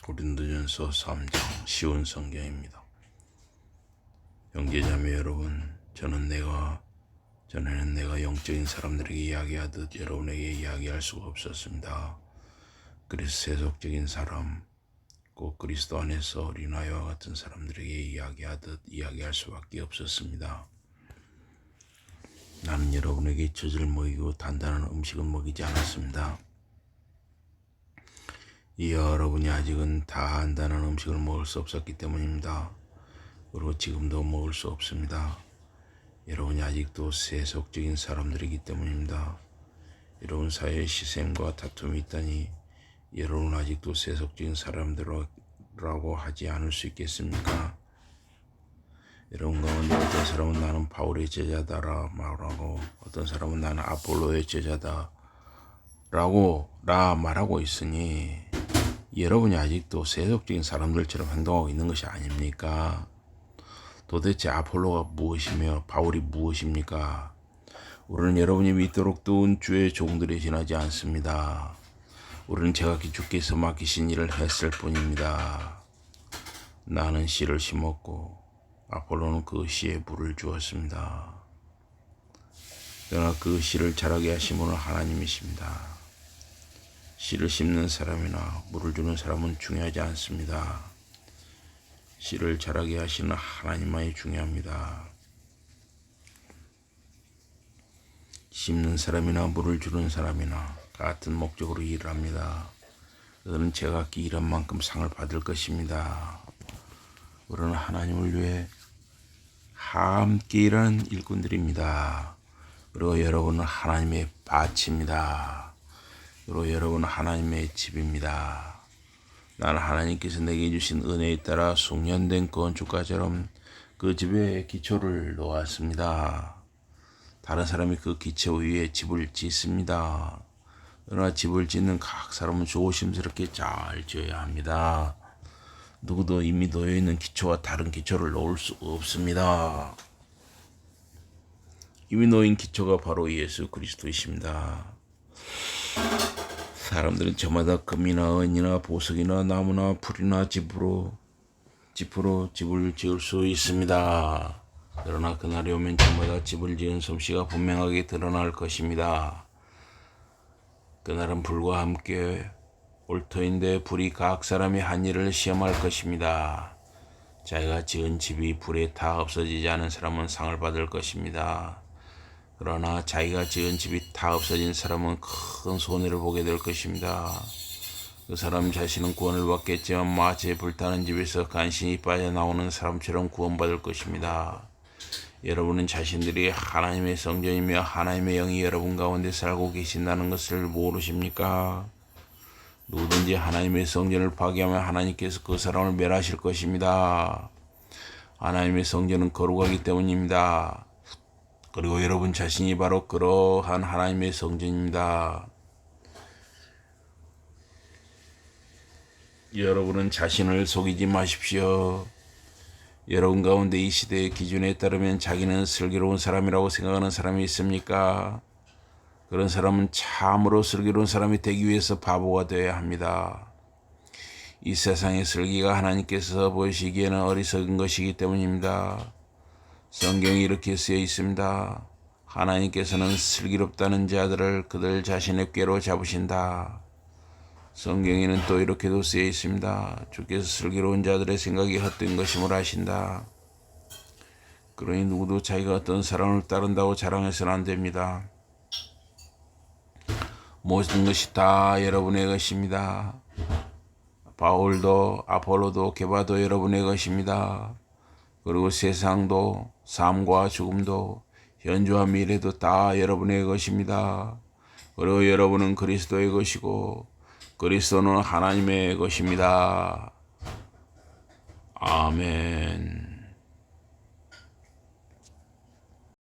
고린도전서 3장 쉬운 성경입니다. 형제자매 여러분, 전에는 내가 영적인 사람들에게 이야기하듯 여러분에게 이야기할 수가 없었습니다. 그래서 세속적인 사람, 꼭 그리스도 안에서 어린아이와 같은 사람들에게 이야기하듯 이야기할 수밖에 없었습니다. 나는 여러분에게 젖을 먹이고 단단한 음식은 먹이지 않았습니다. 여러분이 아직은 단단한 음식을 먹을 수 없었기 때문입니다. 그리고 지금도 먹을 수 없습니다. 여러분이 아직도 세속적인 사람들이기 때문입니다. 여러분 사이에 시샘과 다툼이 있다니 여러분은 아직도 세속적인 사람들이라고 하지 않을 수 있겠습니까? 여러분 가운데 어떤 사람은 나는 바울의 제자다라 말하고, 어떤 사람은 나는 아폴로의 제자다 말하고 있으니 여러분이 아직도 세속적인 사람들처럼 행동하고 있는 것이 아닙니까? 도대체 아폴로가 무엇이며 바울이 무엇입니까? 우리는 여러분이 믿도록 도운 주의 종들이 지나지 않습니다. 우리는 제각기 주께서 맡기신 일을 했을 뿐입니다. 나는 씨를 심었고 아폴로는 그 씨에 물을 주었습니다. 그러나 그 씨를 자라게 하신 분은 하나님이십니다. 씨를 심는 사람이나 물을 주는 사람은 중요하지 않습니다. 씨를 자라게 하시는 하나님만이 중요합니다. 심는 사람이나 물을 주는 사람이나 같은 목적으로 일을 합니다. 그들은 제각기 일한 만큼 상을 받을 것입니다. 우리는 하나님을 위해 함께 일하는 일꾼들입니다. 그리고 여러분은 하나님의 밭입니다. 그리고 여러분은 하나님의 집입니다. 나는 하나님께서 내게 주신 은혜에 따라 숙련된 건축가처럼 그 집에 기초를 놓았습니다. 다른 사람이 그 기초 위에 집을 짓습니다. 그러나 집을 짓는 각 사람은 조심스럽게 잘 지어야 합니다. 누구도 이미 놓여있는 기초와 다른 기초를 놓을 수 없습니다. 이미 놓인 기초가 바로 예수 그리스도이십니다. 사람들은 저마다 금이나 은이나 보석이나 나무나 풀이나 집으로 집을 지을 수 있습니다. 그러나 그날이 오면 저마다 집을 지은 솜씨가 분명하게 드러날 것입니다. 그날은 불과 함께 올 터인데 불이 각 사람의 한 일을 시험할 것입니다. 자기가 지은 집이 불에 타 없어지지 않은 사람은 상을 받을 것입니다. 그러나 자기가 지은 집이 다 없어진 사람은 큰 손해를 보게 될 것입니다. 그 사람 자신은 구원을 받겠지만 마치 불타는 집에서 간신히 빠져나오는 사람처럼 구원받을 것입니다. 여러분은 자신들이 하나님의 성전이며 하나님의 영이 여러분 가운데 살고 계신다는 것을 모르십니까? 누구든지 하나님의 성전을 파괴하면 하나님께서 그 사람을 멸하실 것입니다. 하나님의 성전은 거룩하기 때문입니다. 그리고 여러분 자신이 바로 그러한 하나님의 성전입니다. 여러분은 자신을 속이지 마십시오. 여러분 가운데 이 시대의 기준에 따르면 자기는 슬기로운 사람이라고 생각하는 사람이 있습니까? 그런 사람은 참으로 슬기로운 사람이 되기 위해서 바보가 되어야 합니다. 이 세상의 슬기가 하나님께서 보시기에는 어리석은 것이기 때문입니다. 성경이 이렇게 쓰여 있습니다. 하나님께서는 슬기롭다는 자들을 그들 자신의 꾀로 잡으신다. 성경에는 또 이렇게도 쓰여 있습니다. 주께서 슬기로운 자들의 생각이 헛된 것임을 아신다. 그러니 누구도 자기가 어떤 사람을 따른다고 자랑해서는 안 됩니다. 모든 것이 다 여러분의 것입니다. 바울도 아폴로도 게바도 여러분의 것입니다. 그리고 세상도 삶과 죽음도 현주와 미래도 다 여러분의 것입니다. 그리고 여러분은 그리스도의 것이고 그리스도는 하나님의 것입니다. 아멘.